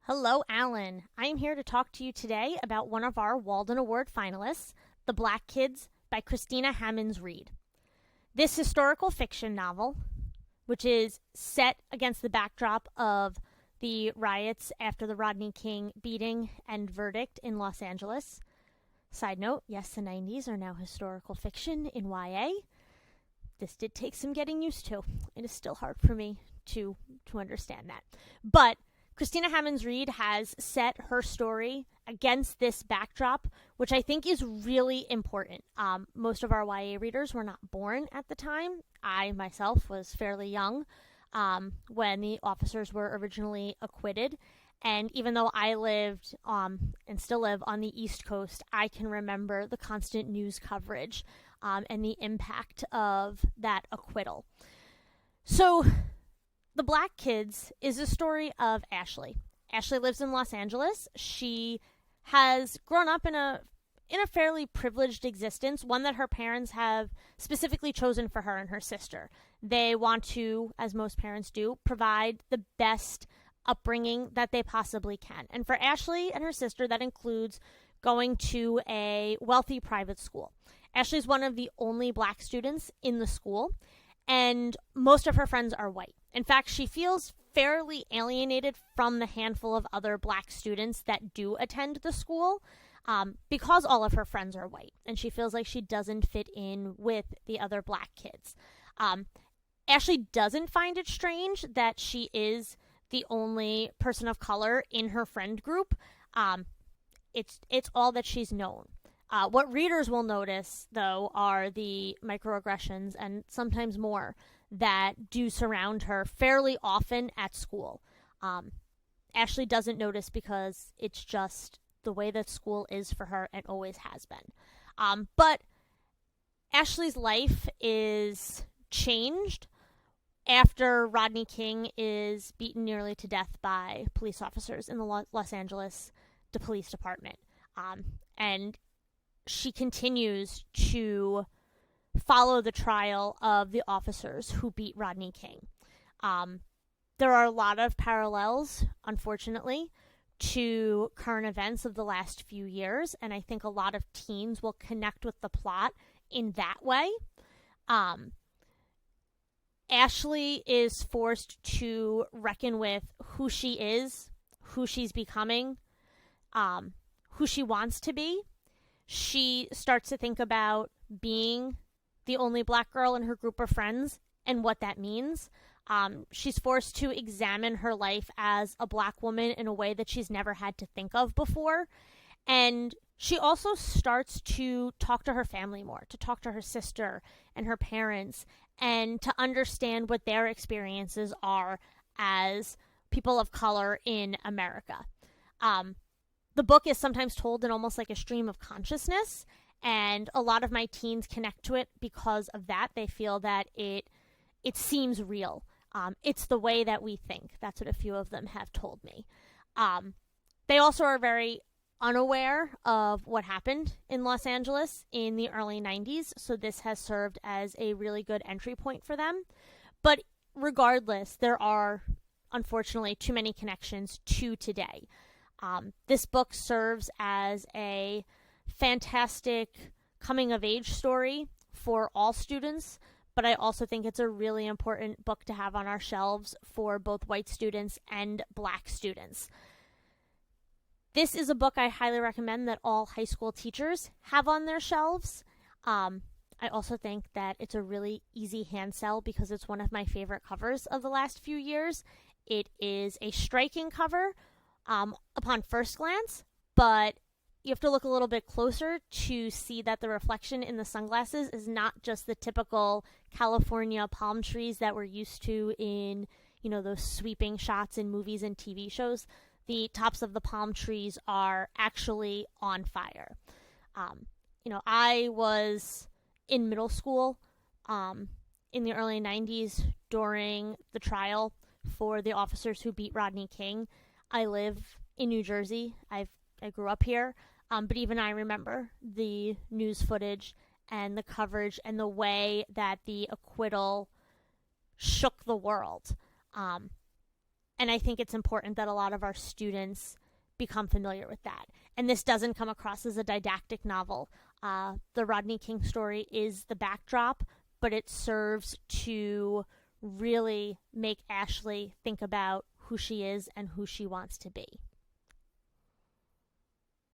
Hello, Alan. I am here to talk to you today about one of our Walden Award finalists, The Black Kids by Christina Hammonds Reed. This historical fiction novel, which is set against the backdrop of the riots after the Rodney King beating and verdict in Los Angeles. Side note, yes, the 90s are now historical fiction in YA. This did take some getting used to. It is still hard for me to understand that. But Christina Hammonds Reed has set her story against this backdrop, which I think is really important. Most of our YA readers were not born at the time. I myself was fairly young when the officers were originally acquitted. And even though I lived and still live on the East Coast, I can remember the constant news coverage and the impact of that acquittal. So The Black Kids is a story of Ashley. Ashley lives in Los Angeles. She has grown up in a fairly privileged existence, one that her parents have specifically chosen for her and her sister. They want to, as most parents do, provide the best upbringing that they possibly can. And for Ashley and her sister, that includes going to a wealthy private school. Ashley's one of the only black students in the school, and most of her friends are white. In fact, she feels fairly alienated from the handful of other black students that do attend the school because all of her friends are white, and she feels like she doesn't fit in with the other black kids. Ashley doesn't find it strange that she is the only person of color in her friend group. It's all that she's known. What readers will notice, though, are the microaggressions and sometimes more that do surround her fairly often at school. Ashley doesn't notice because it's just the way that school is for her and always has been. But Ashley's life is changed after Rodney King is beaten nearly to death by police officers in the Los Angeles Police Department. And she continues to follow the trial of the officers who beat Rodney King. There are a lot of parallels, unfortunately, to current events of the last few years, and I think a lot of teens will connect with the plot in that way. Ashley is forced to reckon with who she is, who she's becoming, who she wants to be. She starts to think about being the only black girl in her group of friends and what that means. She's forced to examine her life as a black woman in a way that she's never had to think of before. And she also starts to talk to her family more, to talk to her sister and her parents, and to understand what their experiences are as people of color in America. The book is sometimes told in almost like a stream of consciousness, and a lot of my teens connect to it because of that. They feel that it seems real. It's the way that we think. That's what a few of them have told me. They also are very unaware of what happened in Los Angeles in the early 90s, so this has served as a really good entry point for them. But regardless, there are, unfortunately, too many connections to today. This book serves as a fantastic coming-of-age story for all students, but I also think it's a really important book to have on our shelves for both white students and black students. This is a book I highly recommend that all high school teachers have on their shelves. I also think that it's a really easy hand sell because it's one of my favorite covers of the last few years. It is a striking cover upon first glance, but you have to look a little bit closer to see that the reflection in the sunglasses is not just the typical California palm trees that we're used to in, those sweeping shots in movies and TV shows. The tops of the palm trees are actually on fire. I was in middle school in the early 90s during the trial for the officers who beat Rodney King. I live in New Jersey. I grew up here, but even I remember the news footage and the coverage and the way that the acquittal shook the world. And I think it's important that a lot of our students become familiar with that. And this doesn't come across as a didactic novel. The Rodney King story is the backdrop, but it serves to really make Ashley think about who she is and who she wants to be.